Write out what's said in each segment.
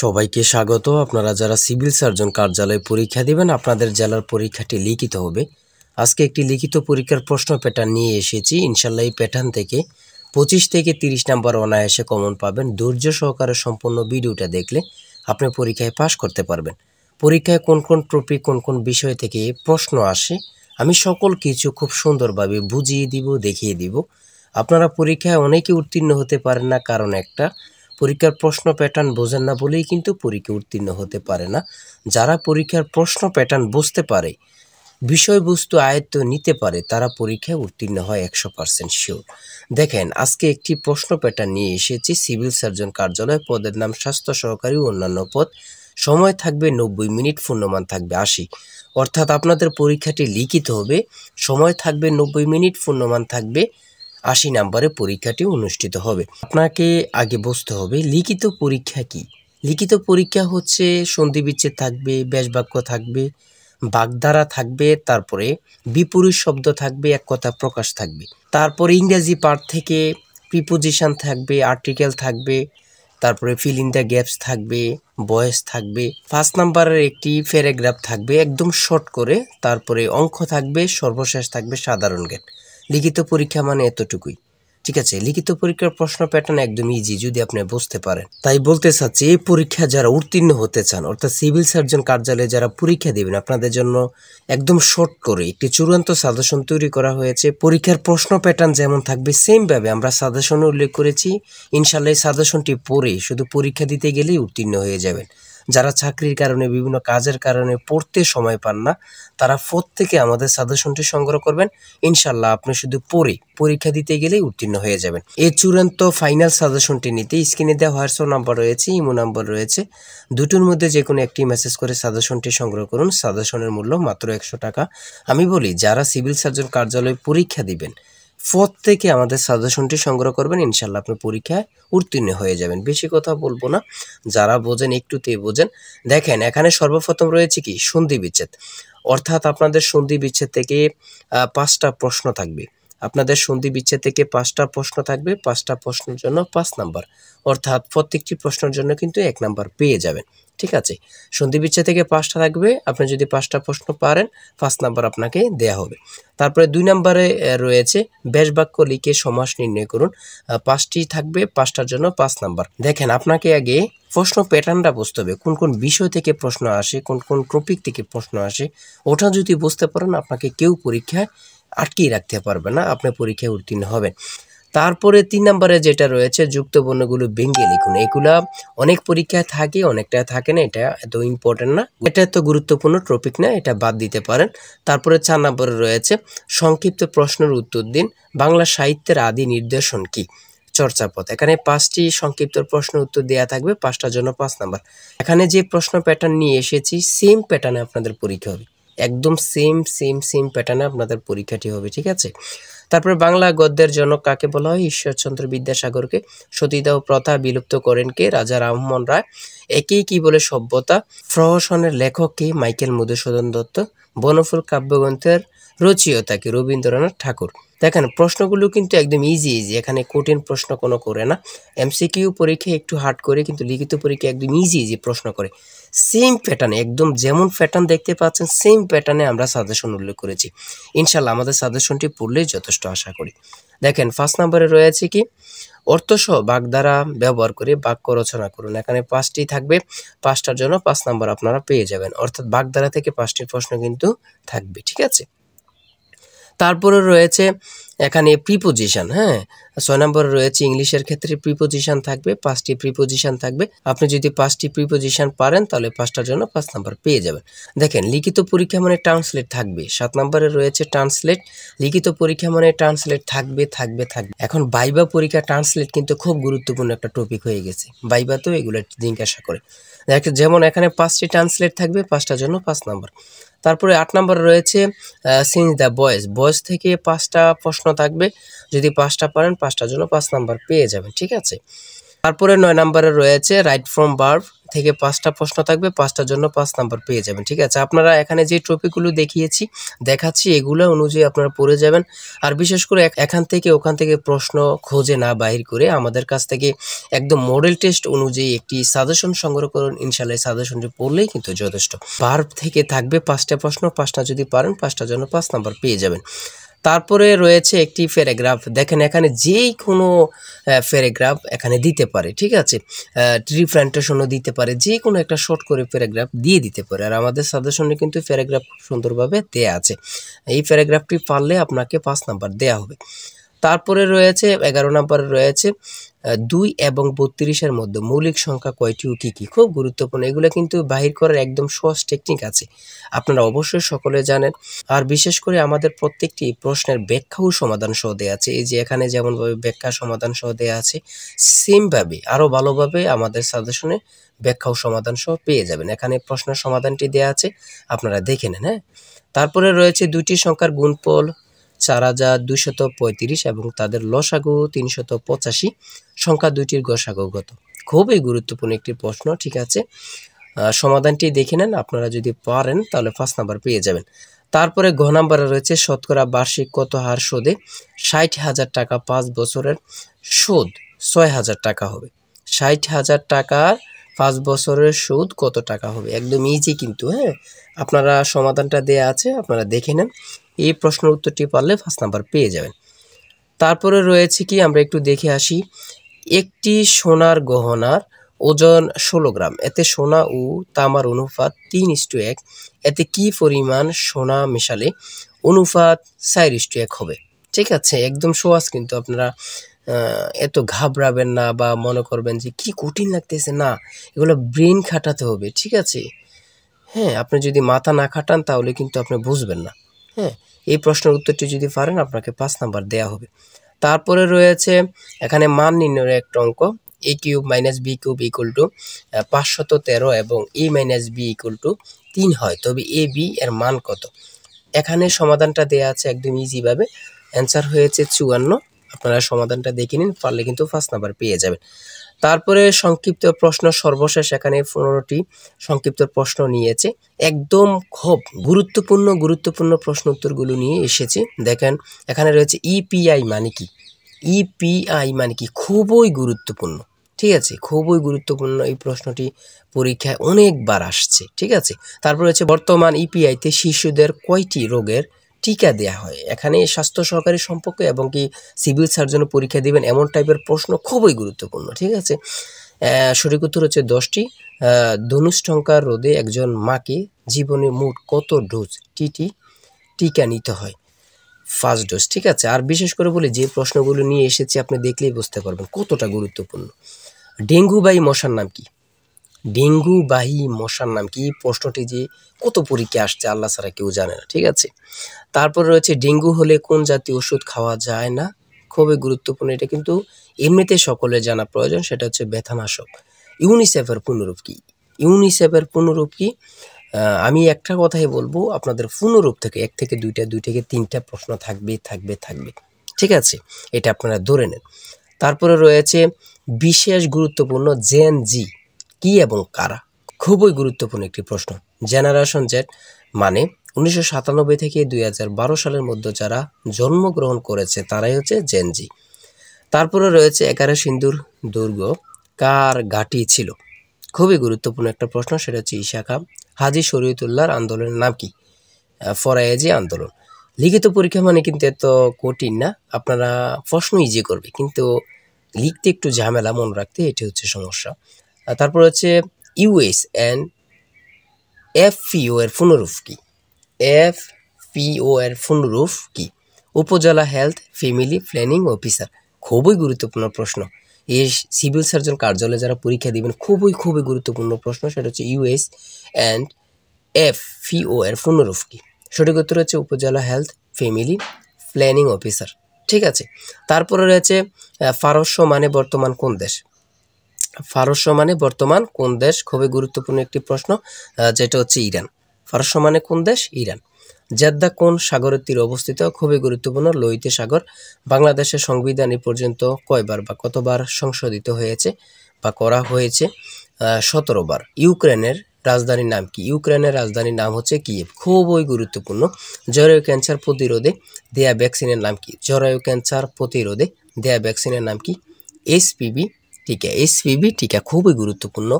সবাইকে স্বাগত। আপনারা যারা সিভিল সার্জন কার্যালয়ে পরীক্ষা দিবেন, আপনাদের জেলার পরীক্ষাটি লিখিত হবে। আজকে একটি লিখিত পরীক্ষার প্রশ্ন প্যাটার্ন নিয়ে এসেছি। ইনশাল্লাহ এই প্যাটার্ন থেকে 25 থেকে 30 নাম্বার অনায়াসে কমন পাবেন। ধৈর্য সহকারে সম্পূর্ণ ভিডিওটা দেখলে আপনি পরীক্ষায় পাশ করতে পারবেন। পরীক্ষায় কোন কোন টপিক, কোন কোন বিষয় থেকে প্রশ্ন আসে, আমি সকল কিছু খুব সুন্দরভাবে বুঝিয়ে দিব, দেখিয়ে দিব। আপনারা পরীক্ষায় অনেকে উত্তীর্ণ হতে পারেন না, কারণ একটা পরীক্ষার প্রশ্ন প্যাটার্ন বোঝেন না বলেই কিন্তু পরীক্ষা উত্তীর্ণ হতে পারে না। যারা পরীক্ষার প্রশ্ন প্যাটার্ন বুঝতে পারে, বিষয়বস্তু আয়ত্ত নিতে পারে, তারা পরীক্ষায় উত্তীর্ণ হয় 100% শিওর। দেখেন, আজকে একটি প্রশ্ন প্যাটার্ন নিয়ে এসেছি। সিভিল সার্জন কার্যালয়, পদের নাম স্বাস্থ্য সহকারী, অন্যান্য পদ। সময় থাকবে 90 মিনিট, পূর্ণমান থাকবে 80। অর্থাৎ আপনাদের পরীক্ষাটি লিখিত হবে, সময় থাকবে 90 মিনিট, পূর্ণমান থাকবে 80 নাম্বারে পরীক্ষাটি অনুষ্ঠিত হবে। আপনাকে আগে বুঝতে হবে লিখিত পরীক্ষা কি। লিখিত পরীক্ষা হচ্ছে সন্ধি বিচ্ছেদ থাকবে, ব্যাসবাক্য থাকবে, বাগধারা থাকবে, তারপরে বিপরীত শব্দ থাকবে, এক কথা প্রকাশ থাকবে, তারপরে ইংরেজি পার্ট থেকে প্রিপোজিশন থাকবে, আর্টিকেল থাকবে, তারপরে ফিল ইন দ্য গ্যাপস থাকবে, ভয়েস থাকবে, 5 নাম্বারের একটি প্যারাগ্রাফ থাকবে একদম শর্ট করে, তারপরে অঙ্ক থাকবে, সর্বশেষ থাকবে সাধারণ জ্ঞান। লিখিত পরীক্ষা মানে এতটুকুই, ঠিক আছে। লিখিত পরীক্ষার প্রশ্ন প্যাটার্ন একদম ইজি যদি আপনি বুঝতে পারেন। তাই বলতে চাচ্ছি, এই পরীক্ষা যারা উত্তীর্ণ হতে চান, অর্থাৎ সিভিল সার্জন কার্যালয়ে যারা পরীক্ষা দেবেন, আপনাদের জন্য একদম শর্ট করে একটি চূড়ান্ত সাজেশন তৈরি করা হয়েছে। পরীক্ষার প্রশ্ন প্যাটার্ন যেমন থাকবে সেম ভাবে আমরা সাজেশনে উল্লেখ করেছি। ইনশাল্লাহ এই সাজেশনটি পড়ে শুধু পরীক্ষা দিতে গেলেই উত্তীর্ণ হয়ে যাবেন। যারা চাকরির কারণে, বিভিন্ন কাজের কারণে পড়তে সময় পান না, তারা প্রত্যেকে আমাদের সাজেশনটি সংগ্রহ করবেন। ইনশাল্লাহ আপনি শুধু পড়ে পরীক্ষা দিতে গেলেই উত্তীর্ণ হয়ে যাবেন। এই চূড়ান্ত ফাইনাল সাজেশনটি নিতে স্ক্রিনে দেওয়া হোয়াটসঅ্যাপ নাম্বার রয়েছে, ইমো নাম্বার রয়েছে, দুটোর মধ্যে যে কোনো একটি মেসেজ করে সাজেশনটি সংগ্রহ করুন। সাজেশনের মূল্য মাত্র 100 টাকা। আমি বলি, যারা সিভিল সার্জন কার্যালয়ে পরীক্ষা দিবেন, প্রত্যেকে আমাদের সাজেশনটি সংগ্রহ করবেন। ইনশাল্লাহ আপনি পরীক্ষায় উত্তীর্ণ হয়ে যাবেন। বেশি কথা বলবো না, যারা বোঝেন একটুতেই বোঝেন। দেখেন, এখানে সর্বপ্রথম রয়েছে কি সন্ধি বিচ্ছেদ, অর্থাৎ আপনাদের সন্ধি বিচ্ছেদ থেকে 5টা প্রশ্ন থাকবে। আপনাদের সন্ধি বিচ্ছেদ থেকে 5টা প্রশ্ন থাকবে, 5টা প্রশ্নের জন্য 5 নাম্বার, অর্থাৎ প্রত্যেকটি প্রশ্নের জন্য কিন্তু 1 নাম্বার পেয়ে যাবেন, ঠিক আছে। সন্ধি বিচ্ছেদ থেকে 5টা থাকবে, আপনি যদি 5টা প্রশ্ন পারেন 5 নাম্বার আপনাকে দেয়া হবে। তারপরে 2 নাম্বারে রয়েছে ব্যাস বাক্য লিখে সমাস নির্ণয় করুন। 5টি থাকবে, 5টার জন্য 5 নাম্বার। দেখেন, আপনাকে আগে প্রশ্ন প্যাটার্নটা বুঝতে হবে, কোন কোন বিষয় থেকে প্রশ্ন আসে, কোন কোন টপিক থেকে প্রশ্ন আসে। ওটা যদি বুঝতে পারেন, আপনাকে কেউ পরীক্ষায় আটকিয়ে রাখতে পারবে না, আপনি পরীক্ষায় উত্তীর্ণ হবেন। তারপরে 3 নম্বরে যেটা রয়েছে যুক্ত বর্ণগুলো ভেঙে লিখুন। এগুলা অনেক পরীক্ষায় থাকে, অনেকটা থাকে না, এটা এত ইম্পর্টেন্ট না, এটা এত গুরুত্বপূর্ণ টপিক না, এটা বাদ দিতে পারেন। তারপরে 4 নম্বরে রয়েছে সংক্ষিপ্ত প্রশ্নের উত্তর দিন, বাংলা সাহিত্যের আদি নিদর্শন কি, চর্চাপদ। এখানে 5টি সংক্ষিপ্ত প্রশ্ন উত্তর দেওয়া থাকবে, 5টার জন্য 5 নাম্বার। এখানে যে প্রশ্ন প্যাটার্ন নিয়ে এসেছি সেম প্যাটার্নে আপনাদের পরীক্ষা হবে, একদম সেম প্যাটার্নে আপনাদের পরীক্ষাটি হবে, ঠিক আছে। তারপরে বাংলা গদ্যের জনক কাকে বলা হয়, ঈশ্বরচন্দ্র বিদ্যাসাগরকে। সতীদাহ প্রথা বিলুপ্ত করেন কে, রাজা রামমোহন রায়। একেই কি বলে সভ্যতা, প্রহসনের লেখক কে, মাইকেল মধুসূদন দত্ত। বনফুল কাব্যগ্রন্থের রচয়িতা কে, রবীন্দ্রনাথ ঠাকুর। দেখেন, প্রশ্নগুলো কিন্তু একদম ইজি, এখানে কঠিন প্রশ্ন কোনো করে না। এমসিকিউ পরীক্ষায় একটু হার্ড করে, কিন্তু লিখিত পরীক্ষা একদম ইজি প্রশ্ন করে। সেম প্যাটার্নে, একদম যেমন প্যাটার্ন দেখতে পাচ্ছেন সেম প্যাটার্নে আমরা সাজেশন উল্লেখ করেছি। ইনশাল্লাহ আমাদের সাজেশনটি পড়লেই যথেষ্ট আশা করি। দেখেন, 5 নম্বরে রয়েছে কি অর্থসহ বাগধারা ব্যবহার করে বাক্য রচনা করুন। এখানে 5টি থাকবে, 5টার জন্য 5 নাম্বার আপনারা পেয়ে যাবেন, অর্থাৎ বাগধারা থেকে 5টি প্রশ্ন কিন্তু থাকবে, ঠিক আছে। তারপরে রয়েছে এখানে প্রিপোজিশন, হ্যাঁ। 6 নম্বরে রয়েছে ইংলিশের ক্ষেত্রে প্রিপোজিশন থাকবে, 5টি প্রিপোজিশন থাকবে। আপনি যদি 5টি প্রিপোজিশন পারেন তাহলে 5টার জন্য 5 নাম্বার পেয়ে যাবেন। দেখেন, লিখিত পরীক্ষা মানে ট্রান্সলেট থাকবে। 7 নম্বরে রয়েছে ট্রান্সলেট। লিখিত পরীক্ষা মানে ট্রান্সলেট থাকবে। এখন ভাইবা পরীক্ষা ট্রান্সলেট কিন্তু খুব গুরুত্বপূর্ণ একটা টপিক হয়ে গেছে, ভাইবা তো এগুলো জিজ্ঞাসা করে। যেমন এখানে 5টি ট্রান্সলেট থাকবে, 5টার জন্য 5 নাম্বার। তারপরে 8 নম্বরে রয়েছে চেঞ্জ দ্য ভয়েস থেকে 5টা প্রশ্ন থাকবে, যদি 5টা পারেন 5টার জন্য 5 নাম্বার পেয়ে যাবেন, ঠিক আছে। তারপরে 9 নম্বরে রয়েছে রাইট ফ্রম ভার্ব থেকে 5টা প্রশ্ন থাকবে, 5টার জন্য 5 নাম্বার পেয়ে যাবেন। ঠিক আছে, আপনারা এখানে যে টপিকগুলো দেখাচ্ছি এগুলো অনুযায়ী আপনারা পড়ে যাবেন। আর বিশেষ করে এখান থেকে ওখান থেকে প্রশ্ন খোঁজে না বাহির করে আমাদের কাছ থেকে একদম মডেল টেস্ট অনুযায়ী একটি সাজেশন সংগ্রহ করুন। ইনশাআল্লাহ সাজেশনটি পড়লেই কিন্তু যথেষ্ট। ভার্ব থেকে থাকবে 5টা প্রশ্ন, 5টা যদি পারেন 5টার জন্য 5 নাম্বার পেয়ে যাবেন। তারপরে রয়েছে একটি প্যারাগ্রাফ। দেখেন এখানে যেই কোনো প্যারাগ্রাফ এখানে দিতে পারে। ঠিক আছে, রিপ্রেজেন্টেশনও দিতে পারে, যে কোনো একটা শর্ট করে প্যারাগ্রাফ দিয়ে দিতে পারে। আর আমাদের সাজেশনে কিন্তু প্যারাগ্রাফ খুব সুন্দরভাবে দেয়া আছে। এই প্যারাগ্রাফটি পারলে আপনাকে 5 নাম্বার দেয়া হবে। তারপরে রয়েছে 11 নাম্বারে রয়েছে 2 এবং 32-এর মধ্যে মৌলিক সংখ্যা কয়টি ও কী কী। খুব গুরুত্বপূর্ণ, এগুলো কিন্তু বাহির করার একদম সহজ টেকনিক আছে, আপনারা অবশ্যই সকলে জানেন। আর বিশেষ করে আমাদের প্রত্যেকটি প্রশ্নের ব্যাখ্যা ও সমাধান সহ দেওয়া আছে। এই যে এখানে যেমনভাবে ব্যাখ্যা সমাধান সহ দেওয়া আছে, সেমভাবে আরও ভালোভাবে আমাদের সাজেশনে ব্যাখ্যা ও সমাধান সহ পেয়ে যাবেন। এখানে প্রশ্নের সমাধানটি দেওয়া আছে, আপনারা দেখে নেন। হ্যাঁ, তারপরে রয়েছে 2টি সংখ্যার গুণফল 4235 এবং তাদের লসাগু 385, সংখ্যা দুইটির গসাগু কত। খুবই গুরুত্বপূর্ণ একটি প্রশ্ন। ঠিক আছে, সমাধানটি দেখে নেন, আপনারা যদি পারেন তাহলে 5 নাম্বার পেয়ে যাবেন। তারপরে ঘ নাম্বারে রয়েছে শতকরা বার্ষিক কত হার সুদে 60,000 টাকা 5 বছরের সুদ 6,000 টাকা হবে। 60,000 টাকার 5 বছরের সুদ কত টাকা হবে, একদম ইজি কিন্তু। হ্যাঁ, আপনারা সমাধানটা দেয়া আছে, আপনারা দেখে নেন। এই প্রশ্নের উত্তরটি পারলে 5 নাম্বার পেয়ে যাবেন। তারপরে রয়েছে কি, আমরা একটু দেখে আসি। একটি সোনার গহনার ওজন 16 গ্রাম, এতে সোনা ও তামার অনুপাত 3:1, এতে কি পরিমাণ সোনা মেশালে অনুপাত 4:1 হবে। ঠিক আছে, একদম সহজ কিন্তু, আপনারা এত ঘাবড়াবেন না বা মনে করবেন যে কি কঠিন লাগতেছে, না, এগুলো ব্রেন খাটাতে হবে। ঠিক আছে, হ্যাঁ, আপনি যদি মাথা না খাটান তাহলে কিন্তু আপনি বুঝবেন না। হ্যাঁ, এই প্রশ্নের উত্তরটি যদি পারেন আপনাকে 5 নাম্বার দেয়া হবে। তারপরে রয়েছে এখানে মান নির্ণয়ের একটা অঙ্ক, a cube minus b cube equal to 513 এবং a minus b equal to 3 হয়, তবে a b এর মান কত। এখানে সমাধানটা দেয়া আছে একদম ইজিভাবে, অ্যান্সার হয়েছে 54। আপনারা সমাধানটা দেখে নিন, পারলে কিন্তু 5 নাম্বার পেয়ে যাবেন। তারপরে সংক্ষিপ্ত প্রশ্ন সর্বশেষ, এখানে 15টি সংক্ষিপ্ত প্রশ্ন নিয়েছে, একদম খুব গুরুত্বপূর্ণ প্রশ্ন উত্তরগুলো নিয়ে এসেছে। দেখেন এখানে রয়েছে ইপিআই মানে কি, ইপিআই মানে কি, খুবই গুরুত্বপূর্ণ। ঠিক আছে, খুবই গুরুত্বপূর্ণ এই প্রশ্নটি পরীক্ষায় অনেকবার আসছে। ঠিক আছে, তারপর রয়েছে বর্তমান ইপিআইতে শিশুদের কয়টি রোগের টিকা দেয়া হয়। এখানে স্বাস্থ্য সহকারী সম্পর্কে এবং কি সিভিল সার্জনের পরীক্ষা দিবেন এমন টাইপের প্রশ্ন, খুবই গুরুত্বপূর্ণ। ঠিক আছে, সঠিক উত্তর হচ্ছে 10টি। ধনুষ্টঙ্কার রোধে একজন মাকে জীবনে মোট কত ডোজ টিকা নিতে হয়, 5 ডোজ। ঠিক আছে, আর বিশেষ করে বলি যে প্রশ্নগুলো নিয়ে এসেছি আপনি দেখলেই বুঝতে পারবেন কতটা গুরুত্বপূর্ণ। ডেঙ্গুবাহী মশার নাম কি, ডেঙ্গুবাহী মশার নাম কি, প্রশ্নটি যে কত পরীক্ষা আসছে আল্লাহ ছাড়া কেউ জানে না। ঠিক আছে, তারপর রয়েছে ডেঙ্গু হলে কোন জাতীয় ওষুধ খাওয়া যায় না, খুবই গুরুত্বপূর্ণ, এটা কিন্তু এমনিতে সকলের জানা প্রয়োজন, সেটা হচ্ছে ব্যথানাশক। ইউনিসেফের পুনরূপ কি, ইউনিসেফের পুনরূপ কি, আমি একটা কথাই বলবো, আপনাদের পুনরূপ থেকে 1 থেকে 2টা 2 থেকে 3টা প্রশ্ন থাকবে। ঠিক আছে, এটা আপনারা ধরে নেন। তারপরে রয়েছে বিশেষ গুরুত্বপূর্ণ জেন জি কি এবং কারা, খুবই গুরুত্বপূর্ণ একটি প্রশ্ন। জেনারেশন জেড মানে 1997 থেকে 2012 সালের মধ্যে যারা জন্মগ্রহণ করেছে তারাই হচ্ছে জেন জি। তারপরে রয়েছে 11 সিন্ধুর দুর্গ কার ঘাঁটি ছিল, খুবই গুরুত্বপূর্ণ একটা প্রশ্ন, সেটা হচ্ছে ঈশা খাঁ। হাজী শরীয়তুল্লাহর আন্দোলনের নাম কি, ফরায়েজি আন্দোলন। লিখিত পরীক্ষা মানে কিন্তু এত কঠিন না, আপনারা প্রশ্ন ইজি করবে কিন্তু লিখতে একটু ঝামেলা, মনে রাখতে, এটি হচ্ছে সমস্যা। তারপর হচ্ছে ইউএস অ্যান্ড এফপিও এর পুনরূপ কি, এফপিও এর পুনরূপ কি, উপজেলা হেলথ ফ্যামিলি প্ল্যানিং অফিসার, খুবই গুরুত্বপূর্ণ প্রশ্ন। এই সিভিল সার্জন কার্যালয়ে যারা পরীক্ষা দিবেন খুবই গুরুত্বপূর্ণ প্রশ্ন, সেটা হচ্ছে ইউএস অ্যান্ড এফপিও এর পুনরূপ কি। সঠিক উত্তর হচ্ছে উপজেলা হেলথ ফ্যামিলি প্ল্যানিং অফিসার। ঠিক আছে, তারপরে রয়েছে পারস্য মানে বর্তমান কোন দেশ, পারস্য মানে বর্তমান কোন দেশ, খুবই গুরুত্বপূর্ণ একটি প্রশ্ন, যেটা হচ্ছে ইরান। পারস্য মানে কোন দেশ, ইরান। জেদ্দা কোন সাগরের তীরে অবস্থিত, খুবই গুরুত্বপূর্ণ, লোহিত সাগর। বাংলাদেশের সংবিধান এ পর্যন্ত কয়বার বা কতবার সংশোধিত হয়েছে বা করা হয়েছে, 17 বার। ইউক্রেনের রাজধানীর নাম কি? ইউক্রেনের রাজধানীর নাম হচ্ছে কিয়েভ। খুবই গুরুত্বপূর্ণ। জরায়ু ক্যান্সার প্রতিরোধে দেয়া ভ্যাকসিনের নাম কি? জরায়ু ক্যান্সার প্রতিরোধে দেয়া ভ্যাকসিনের নাম কি? HPV টিকা। HPV টিকা খুবই গুরুত্বপূর্ণ।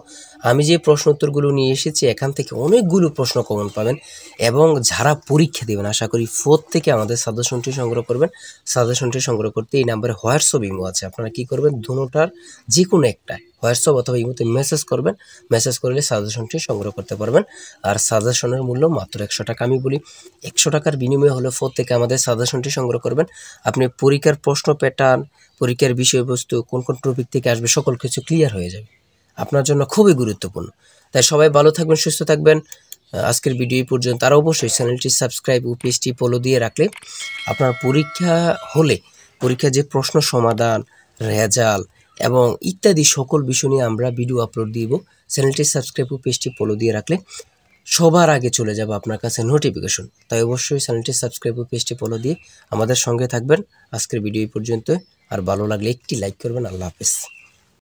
আমি যে প্রশ্ন উত্তরগুলো নিয়ে এসেছি এখান থেকে অনেকগুলো প্রশ্ন কমন পাবেন এবং যারা পরীক্ষা দেবেন আশা করি থেকে আমাদের সাজেশনটি সংগ্রহ করবেন। সাজেশনটি সংগ্রহ করতে এই নাম্বারে হোয়াটসঅ্যাপ ইমো আছে, আপনারা কি করবেন দুটোটার যে কোনো একটা হোয়াটসঅ্যাপ অথবা ইমোতে মেসেজ করবেন। মেসেজ করলে সাজেশনটি সংগ্রহ করতে পারবেন। আর সাজেশনের মূল্য মাত্র 100 টাকা। আমি বলি 100 টাকার বিনিময়ে হলে থেকে আমাদের সাজেশনটি সংগ্রহ করবেন। আপনি পরীক্ষার প্রশ্ন প্যাটার্ন, পরীক্ষার বিষয়বস্তু, কোন কোন টপিক থেকে আসবে সকল কিছু ক্লিয়ার হয়ে যাবে। আপনার জন্য খুবই গুরুত্বপূর্ণ। তাই সবাই ভালো থাকবেন, সুস্থ থাকবেন। আজকের ভিডিও এই পর্যন্ত। আর অবশ্যই চ্যানেলটি সাবস্ক্রাইব ও পেজটি ফলো দিয়ে রাখলে আপনার পরীক্ষা হলে পরীক্ষার যে প্রশ্ন সমাধান, রেজাল্ট এবং ইত্যাদি সকল বিষয় নিয়ে আমরা ভিডিও আপলোড দিব। চ্যানেলটি সাবস্ক্রাইব ও পেজটি ফলো দিয়ে রাখলে সবার আগে চলে যাবে আপনার কাছে নোটিফিকেশন। তাই অবশ্যই চ্যানেলটি সাবস্ক্রাইব ও পেজটি ফলো দিয়ে আমাদের সঙ্গে থাকবেন। আজকের ভিডিও এই পর্যন্ত। আর ভালো লাগলে একটি লাইক করবেন। আল্লাহ হাফেজ।